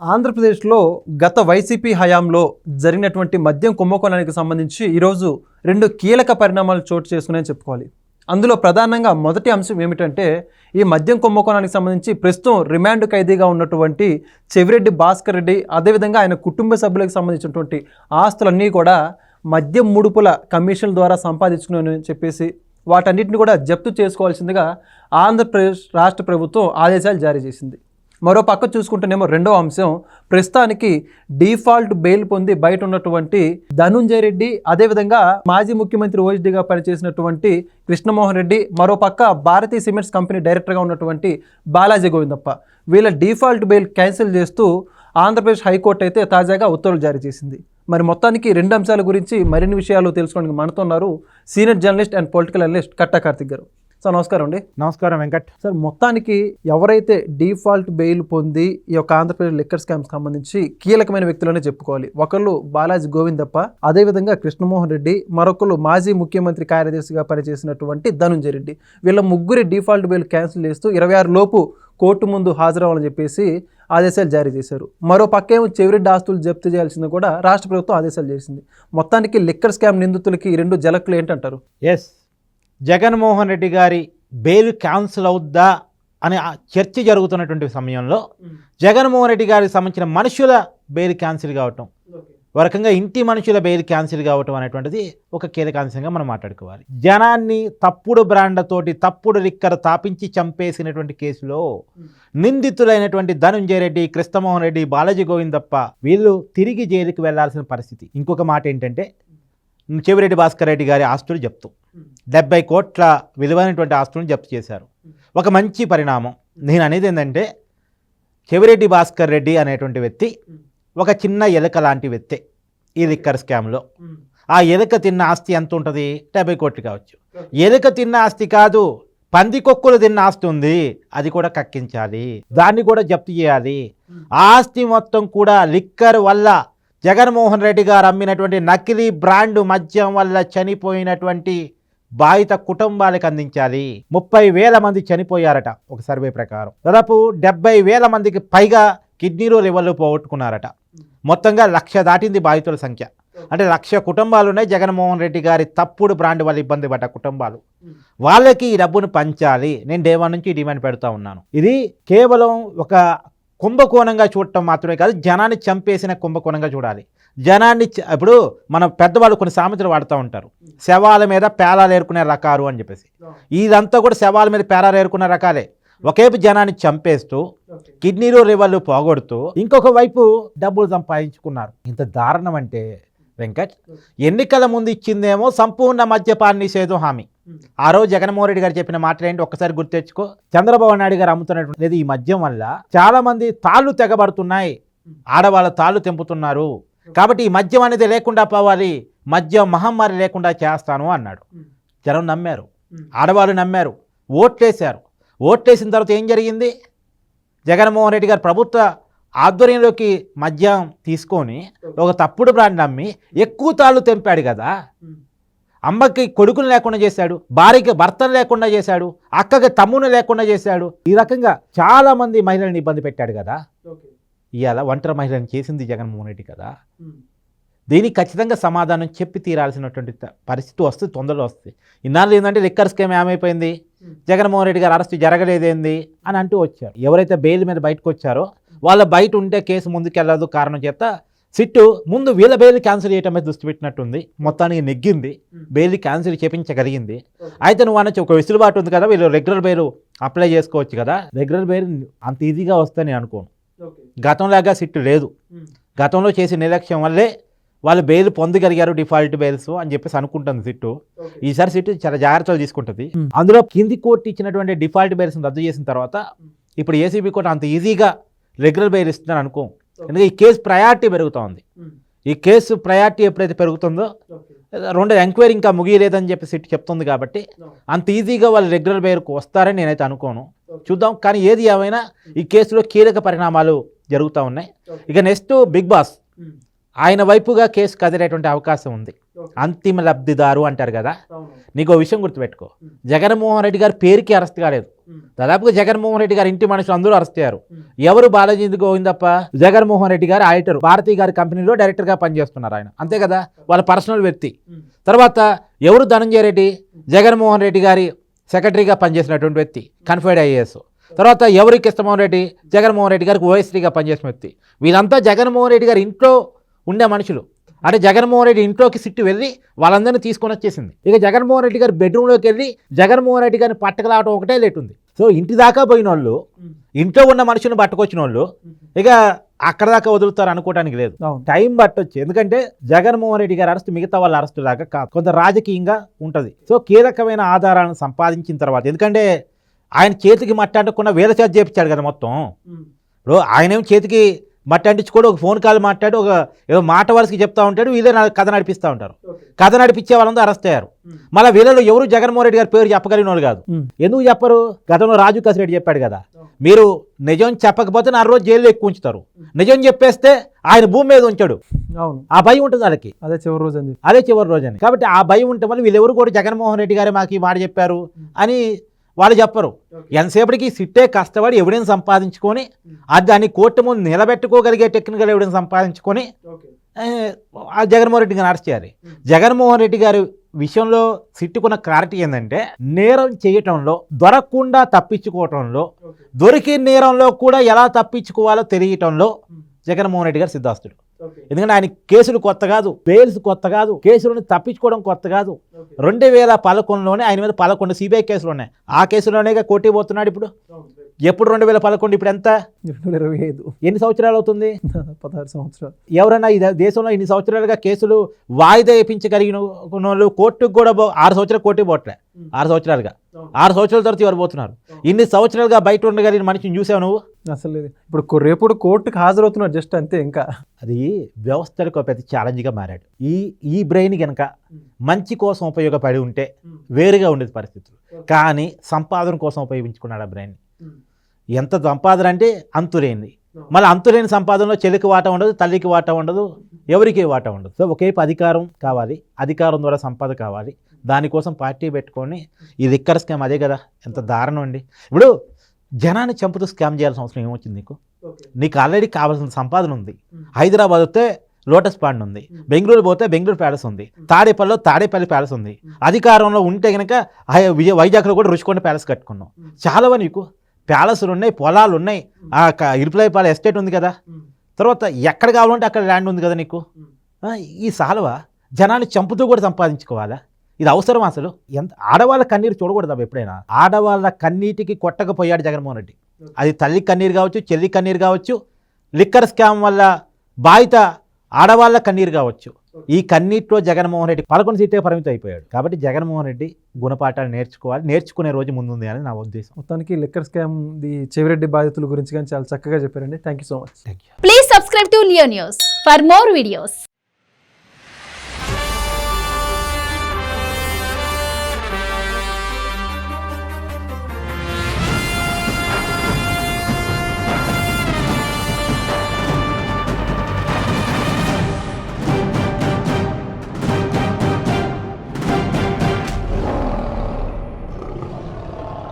ఆంధ్రప్రదేశ్లో గత వైసీపీ హయాంలో జరిగినటువంటి మద్యం కుంభకోణానికి సంబంధించి ఈరోజు రెండు కీలక పరిణామాలు చోటు చేసుకున్నాయని చెప్పుకోవాలి. అందులో ప్రధానంగా మొదటి అంశం ఏమిటంటే ఈ మద్యం కుంభకోణానికి సంబంధించి ప్రస్తుతం రిమాండ్ ఖైదీగా ఉన్నటువంటి చెవిరెడ్డి భాస్కర్ రెడ్డి, అదేవిధంగా ఆయన కుటుంబ సభ్యులకు సంబంధించినటువంటి ఆస్తులన్నీ కూడా మద్యం ముడుపుల కమిషన్ల ద్వారా సంపాదించుకున్నాయని చెప్పేసి వాటన్నిటిని కూడా జప్తు చేసుకోవాల్సిందిగా ఆంధ్రప్రదేశ్ రాష్ట్ర ప్రభుత్వం ఆదేశాలు జారీ చేసింది. మరో పక్క చూసుకుంటేనేమో రెండో అంశం, ప్రస్తుతానికి డిఫాల్ట్ బెయిల్ పొంది బయట ఉన్నటువంటి ధనుంజయ రెడ్డి, అదేవిధంగా మాజీ ముఖ్యమంత్రి ఓఎస్డీగా పనిచేసినటువంటి కృష్ణమోహన్ రెడ్డి, మరో పక్క భారతీయ సిమెంట్స్ కంపెనీ డైరెక్టర్గా ఉన్నటువంటి బాలాజీ గోవిందప్ప, వీళ్ళ డిఫాల్ట్ బెయిల్ క్యాన్సిల్ చేస్తూ ఆంధ్రప్రదేశ్ హైకోర్టు అయితే తాజాగా ఉత్తర్వులు జారీ చేసింది. మరి మొత్తానికి రెండు అంశాల గురించి మరిన్ని విషయాలు తెలుసుకోవడానికి మనతో ఉన్నారు senior journalist and political analyst Katta Karthik గారు. సార్ నమస్కారం అండి. నమస్కారం వెంకట్. సార్ మొత్తానికి ఎవరైతే డిఫాల్ట్ బెయిల్ పొంది ఈ యొక్క ఆంధ్రప్రదేశ్ లిక్కర్ స్కామ్కి సంబంధించి కీలకమైన వ్యక్తులనే చెప్పుకోవాలి. ఒకళ్ళు బాలాజీ గోవిందప్ప, అదేవిధంగా కృష్ణమోహన్ రెడ్డి, మరొకరు మాజీ ముఖ్యమంత్రి కార్యదర్శిగా పనిచేసినటువంటి ధనుంజయ రెడ్డి. వీళ్ళ ముగ్గురి డిఫాల్ట్ బెయిల్ క్యాన్సిల్ చేస్తూ 26 లోపు కోర్టు ముందు హాజరవ్వాలని చెప్పేసి ఆదేశాలు జారీ చేశారు. మరో పక్కేమో చెవిరెడ్డి ఆస్తులు జప్తు చేయాల్సింది కూడా రాష్ట్ర ప్రభుత్వం ఆదేశాలు చేసింది. మొత్తానికి లిక్కర్ స్కామ్ నిందితులకి ఈ రెండు జలకులు ఏంటంటారు? ఎస్, జగన్మోహన్ రెడ్డి గారి బెయిల్ క్యాన్సిల్ అవుద్దా అనే చర్చ జరుగుతున్నటువంటి సమయంలో జగన్మోహన్ రెడ్డి గారికి సంబంధించిన మనుషుల బెయిల్ క్యాన్సిల్ కావటం, ఒక రకంగా ఇంటి మనుషుల బెయిల్ క్యాన్సిల్ కావటం అనేటువంటిది ఒక కీలక అంశంగా మనం మాట్లాడుకోవాలి. జనాన్ని తప్పుడు బ్రాండ్లతోటి తప్పుడు లిక్కర్ తాపించి చంపేసినటువంటి కేసులో నిందితులైనటువంటి ధనుంజయ రెడ్డి, కృష్ణమోహన్ రెడ్డి, బాలాజీ గోవిందప్ప వీళ్ళు తిరిగి జైలుకి వెళ్లాల్సిన పరిస్థితి. ఇంకొక మాట ఏంటంటే చెవిరెడ్డి భాస్కర్ రెడ్డి గారి ఆస్తులు జప్తు, 70 కోట్ల విలువైనటువంటి ఆస్తులను జప్తు చేశారు. ఒక మంచి పరిణామం. నేను అనేది ఏంటంటే చెవిరెడ్డి భాస్కర్ రెడ్డి అనేటువంటి వ్యక్తి ఒక చిన్న ఎలుక లాంటి వ్యక్తి ఈ లిక్కర్ స్కామ్లో. ఆ ఎలుక తిన్న ఆస్తి ఎంత ఉంటుంది? 70 కోట్లు కావచ్చు. ఎలుక తిన్న ఆస్తి కాదు, పందికొక్కులు తిన్న ఆస్తి ఉంది, అది కూడా కక్కించాలి, దాన్ని కూడా జప్తు చేయాలి. ఆ ఆస్తి మొత్తం కూడా లిక్కర్ వల్ల జగన్మోహన్ రెడ్డి గారు అమ్మినటువంటి నకిలీ బ్రాండ్ మద్యం వల్ల చనిపోయినటువంటి బాధిత కుటుంబాలకు అందించాలి. 30,000 మంది చనిపోయారట ఒక సర్వే ప్రకారం. దాదాపు 70,000 మందికి పైగా కిడ్నీలు లివర్లు పోగొట్టుకున్నారట. మొత్తంగా 1,00,000 దాటింది బాధితుల సంఖ్య. అంటే 1,00,000 కుటుంబాలు ఉన్నాయి జగన్మోహన్ రెడ్డి గారి తప్పుడు బ్రాండ్ వల్ల ఇబ్బంది పడ్డ కుటుంబాలు. వాళ్ళకి ఈ డబ్బును పంచాలి. నేను డే 1 నుంచి డిమాండ్ పెడతా ఉన్నాను. ఇది కేవలం ఒక కుంభకోణంగా చూడటం మాత్రమే కాదు, జనాన్ని చంపేసిన కుంభకోణంగా చూడాలి. జనాన్ని ఇప్పుడు మన పెద్దవాళ్ళు కొన్ని సామెతలు వాడుతూ ఉంటారు, శవాల మీద పేలాలు ఏరుకునే రకాలు అని చెప్పేసి. ఇదంతా కూడా శవాల మీద పేలాలు ఏరుకునే రకాలే. ఒకేపు జనాన్ని చంపేస్తూ కిడ్నీలు లివర్లు పోగొడుతూ ఇంకొక వైపు డబ్బులు సంపాదించుకున్నారు. ఇంత దారుణం అంటే వెంకట్, ఎన్నికల ముందు ఇచ్చిందేమో సంపూర్ణ మద్యపాన నిషేధం హామీ. ఆ రోజు జగన్మోహన్ రెడ్డి గారు చెప్పిన మాటలు ఏంటి ఒక్కసారి గుర్తు తెచ్చుకో. చంద్రబాబు నాయుడు గారు అమ్ముతున్నటువంటి ఈ మద్యం వల్ల చాలా మంది తాళ్ళు తెగబడుతున్నాయి, ఆడవాళ్ళ తాళ్ళు తెంపుతున్నారు, కాబట్టి ఈ మద్యం అనేది లేకుండా పోవాలి, మద్యం మహమ్మారి లేకుండా చేస్తాను అన్నాడు. జనం నమ్మారు, ఆడవాళ్ళు నమ్మారు, ఓట్లేశారు. ఓట్లేసిన తర్వాత ఏం జరిగింది? జగన్మోహన్ రెడ్డి గారు ప్రభుత్వ ఆధ్వర్యంలోకి మద్యం తీసుకొని ఒక తప్పుడు బ్రాండ్ నమ్మి ఎక్కువ తాళ్ళు తెంపాడు కదా. అమ్మకి కొడుకులు లేకుండా చేశాడు, భార్యకి భర్తను లేకుండా చేశాడు, అక్కకి తమ్ముని లేకుండా చేశాడు. ఈ రకంగా చాలా మంది మహిళలను ఇబ్బంది పెట్టాడు కదా. ఇవాళ ఒంటరి మహిళలను చేసింది జగన్మోహన్ రెడ్డి కదా. దీనికి ఖచ్చితంగా సమాధానం చెప్పి తీరాల్సినటువంటి పరిస్థితి వస్తుంది, తొందరలో వస్తుంది. ఇన్నాళ్ళు ఏంటంటే లిక్కర్ స్కామ్ ఏమైపోయింది, జగన్మోహన్ రెడ్డి గారు అరెస్ట్ జరగలేదేంది అని అంటూ వచ్చారు. ఎవరైతే బెయిల్ మీద బయటకు వచ్చారో వాళ్ళ బయట ఉంటే కేసు ముందుకెళ్ళదు కారణం చేత సిట్టు ముందు వీళ్ళ బెయిల్ క్యాన్సిల్ చేయటం మీద దృష్టి పెట్టినట్టుంది. మొత్తానికి నెగ్గింది, బెయిల్ క్యాన్సిల్ చేయించగలిగింది. అయితే నువ్వు అనొచ్చు ఒక వెసులుబాటు ఉంది కదా, వీళ్ళు రెగ్యులర్ బెయిల్ అప్లై చేసుకోవచ్చు కదా. రెగ్యులర్ బెయిల్ అంత ఈజీగా వస్తుందని నేను అనుకోను. గతంలాగా సిట్టు లేదు, గతంలో చేసిన నిర్లక్ష్యం వల్లే వాళ్ళు బెయిల్ పొందగలిగారు, డిఫాల్ట్ బెయిల్స్ అని చెప్పేసి అనుకుంటుంది సిట్టు. ఈసారి సిట్టు చాలా జాగ్రత్తలు తీసుకుంటుంది. అందులో కింది కోర్టు ఇచ్చినటువంటి డిఫాల్ట్ బెయిల్స్ రద్దు చేసిన తర్వాత ఇప్పుడు ఏసీబీ కోర్టు అంత ఈజీగా రెగ్యులర్ బెయిల్ ఇస్తుందని అనుకో. ఎందుకంటే ఈ కేసు ప్రయారిటీ పెరుగుతూ ఉంది. ఈ కేసు ప్రయారిటీ ఎప్పుడైతే పెరుగుతుందో, రెండో ఎంక్వైరీ ఇంకా ముగియలేదని చెప్పి సిట్ చెప్తుంది కాబట్టి అంత ఈజీగా వాళ్ళు రెగ్యులర్ బెయిల్కి వస్తారని నేనైతే అనుకోను. చూద్దాం. కానీ ఏది ఏమైనా ఈ కేసులో కీలక పరిణామాలు జరుగుతూ ఉన్నాయి. ఇక నెక్స్ట్ బిగ్ బాస్ ఆయన వైపుగా కేసు కదిలేటువంటి అవకాశం ఉంది. అంతిమ లబ్ధిదారు అంటారు కదా. నీకు విషయం గుర్తుపెట్టుకో, జగన్మోహన్ రెడ్డి గారి పేరుకి అరెస్ట్ కాలేదు, దాదాపుగా జగన్మోహన్ రెడ్డి గారి ఇంటి మనుషులు అందరూ అరెస్ట్ అయ్యారు. ఎవరు బాలాజీ గోవిందప్ప? జగన్మోహన్ రెడ్డి గారు ఆడిటర్, భారతి గారి కంపెనీలో డైరెక్టర్గా పనిచేస్తున్నారు ఆయన, అంతే కదా, వాళ్ళ పర్సనల్ వ్యక్తి. తర్వాత ఎవరు? ధనంజయ రెడ్డి, జగన్మోహన్ రెడ్డి గారి సెక్రటరీగా పనిచేసినటువంటి వ్యక్తి, కన్ఫైడ్ ఐఏఎస్. తర్వాత ఎవరు? కృష్ణమోహన్ రెడ్డి, జగన్మోహన్ రెడ్డి గారికి ఓఎస్టీగా పనిచేసిన వ్యక్తి. వీళ్ళంతా జగన్మోహన్ రెడ్డి గారి ఇంట్లో ఉండే మనుషులు. అంటే జగన్మోహన్ రెడ్డి ఇంట్లోకి సిట్టు వెళ్ళి వాళ్ళందరినీ తీసుకొని వచ్చేసింది. ఇక జగన్మోహన్ రెడ్డి గారి బెడ్రూమ్లోకి వెళ్ళి జగన్మోహన్ రెడ్డి గారిని పట్టుకురావడం ఒకటే లేట్ ఉంది. సో ఇంటి దాకా పోయిన వాళ్ళు, ఇంట్లో ఉన్న మనుషులను పట్టుకొచ్చిన వాళ్ళు ఇక అక్కడ దాకా వదులుతారు అనుకోవడానికి లేదు, టైం పట్టొచ్చు. ఎందుకంటే జగన్మోహన్ రెడ్డి గారి అరెస్ట్ మిగతా వాళ్ళ అరెస్ట్ దాకా కాదు, కొంత రాజకీయంగా ఉంటుంది. సో కీలకమైన ఆధారాలను సంపాదించిన తర్వాత, ఎందుకంటే ఆయన చేతికి మట్టాడకుండా వేల చేత చేపించాడు కదా మొత్తం. ఇప్పుడు ఆయనేం చేతికి మట్టి అంటించుకోడు, ఒక ఫోన్ కాల్ మాట్లాడు, ఒక ఏదో మాట వరుసకి చెప్తా ఉంటాడు, వీళ్ళే కథ నడిపిస్తూ ఉంటారు. కథ నడిపించే వాళ్ళందరూ అరెస్ట్ అయ్యారు. మళ్ళీ వీళ్ళలో ఎవరు జగన్మోహన్ రెడ్డి గారి పేరు చెప్పగలిగిన వాళ్ళు కాదు. ఎందుకు చెప్పరు? గతంలో రాజు కసిరెడ్డి చెప్పాడు కదా, మీరు నిజం చెప్పకపోతే 4 రోజు జైల్లో ఎక్కువ ఉంచుతారు, నిజం చెప్పేస్తే ఆయన భూమి మీద ఉంచాడు. ఆ భయం ఉంటుంది వాళ్ళకి, అదే చివరి రోజు అని. కాబట్టి ఆ భయం ఉంటే వల్ల వీళ్ళెవరు కూడా జగన్మోహన్ రెడ్డి గారే మాకు ఈ మాట చెప్పారు అని వాళ్ళు చెప్పరు. ఎంతసేపటికి సిట్టే కష్టపడి ఎవిడెన్స్ సంపాదించుకొని దాన్ని కోర్టు ముందు నిలబెట్టుకోగలిగే టెక్నికల్ ఎవిడెన్స్ సంపాదించుకొని ఆ జగన్మోహన్ రెడ్డి గారిని అరెస్ట్ చేయాలి. జగన్మోహన్ రెడ్డి గారి విషయంలో సిట్టుకున్న క్లారిటీ ఏంటంటే, నేరం చేయటంలో, దొరకకుండా తప్పించుకోవటంలో, దొరికిన నేరంలో కూడా ఎలా తప్పించుకోవాలో తెలియటంలో జగన్మోహన్ రెడ్డి గారు సిద్ధాస్తుడు. ఎందుకంటే ఆయన కేసులు కొత్త కాదు, బెయిల్స్ కొత్త కాదు, కేసులను తప్పించుకోవడం కొత్త కాదు. 2011లోనే ఆయన మీద 11 సిబిఐ కేసులు ఉన్నాయి. ఆ కేసులోనే కోర్టుకి పోతున్నాడు ఇప్పుడు. ఎప్పుడు 2011? ఇప్పుడు ఎంత? 2025. ఎన్ని సంవత్సరాలు అవుతుంది? 16 సంవత్సరాలు. ఎవరైనా ఈ దేశంలో ఇన్ని సంవత్సరాలుగా కేసులు వాయిదా వేయించగలిగిన వాళ్ళు కోర్టుకు కూడా 6 సంవత్సరాలు కోర్టుకు పోవట్లే. 6 సంవత్సరాలుగా 6 సంవత్సరాల తర్వాత ఎవరు పోతున్నారు? ఇన్ని సంవత్సరాలుగా బయట ఉండగలిగిన మనిషిని చూసావు నువ్వు? అసలు లేదు. ఇప్పుడు రేపు కోర్టుకు హాజరవుతున్నారు జస్ట్ అంతే. ఇంకా అది వ్యవస్థలకు పెద్ద ఛాలెంజ్గా మారాడు. ఈ బ్రెయిన్ కనుక మంచి కోసం ఉపయోగపడి ఉంటే వేరుగా ఉండేది పరిస్థితులు. కానీ సంపాదన కోసం ఉపయోగించుకున్నాడు ఆ బ్రెయిన్. ఎంత సంపాదన అంటే అంతులేనిది. మళ్ళీ అంతులేని సంపాదనలో చెల్లికి వాటా ఉండదు, తల్లికి వాటా ఉండదు, ఎవరికి వాటా ఉండదు. సో ఒకేపు అధికారం కావాలి, అధికారం ద్వారా సంపద కావాలి. దానికోసం పార్టీ పెట్టుకొని ఈ లిక్కర్ స్కామ్ అదే కదా, ఎంత దారుణం అండి. ఇప్పుడు జనాన్ని చంపుతూ స్కామ్ చేయాల్సిన అవసరం ఏమొచ్చింది నీకు? నీకు ఆల్రెడీ కావాల్సిన సంపాదన ఉంది. హైదరాబాద్ వస్తే లోటస్ పాండ్ ఉంది, బెంగళూరు పోతే బెంగళూరు ప్యాలెస్ ఉంది, తాడేపల్లిలో తాడేపల్లి ప్యాలెస్ ఉంది. అధికారంలో ఉంటే కనుక వైజాగ్లో కూడా రుషికొండ ప్యాలెస్ కట్టుకున్నాం. చాలావా నీకు? ప్యాలెస్లు ఉన్నాయి, పొలాలు ఉన్నాయి, ఇరుపులైపాల ఎస్టేట్ ఉంది కదా, తర్వాత ఎక్కడ కావాలంటే అక్కడ ల్యాండ్ ఉంది కదా నీకు. ఈ సాల్వా జనాన్ని చంపుతూ కూడా సంపాదించుకోవాలా? ఇది అవసరం అసలు? ఎంత ఆడవాళ్ళ కన్నీరు చూడకూడదు ఎప్పుడైనా? ఆడవాళ్ళ కన్నీటికి కొట్టకపోయాడు జగన్మోహన్ రెడ్డి. అది తల్లి కన్నీరు కావచ్చు, చెల్లి కన్నీరు కావచ్చు, లిక్కర్ స్కామ్ వల్ల బాధిత ఆడవాళ్ళ కన్నీరు కావచ్చు. ఈ కన్నీటిలో జగన్మోహన్ రెడ్డి 11 సీట్లే పరిమితం అయిపోయాడు. కాబట్టి జగన్మోహన్ రెడ్డి గుణపాఠాలు నేర్చుకోవాలి, నేర్చుకునే రోజు ముందుంది అని నా ఉద్దేశం. మొత్తానికి లిక్కర్ స్కామ్ చెవిరెడ్డి బాధితుల గురించి కానీ చాలా చక్కగా చెప్పారండి. Thank you so much. Please subscribe to Leo news for more videos.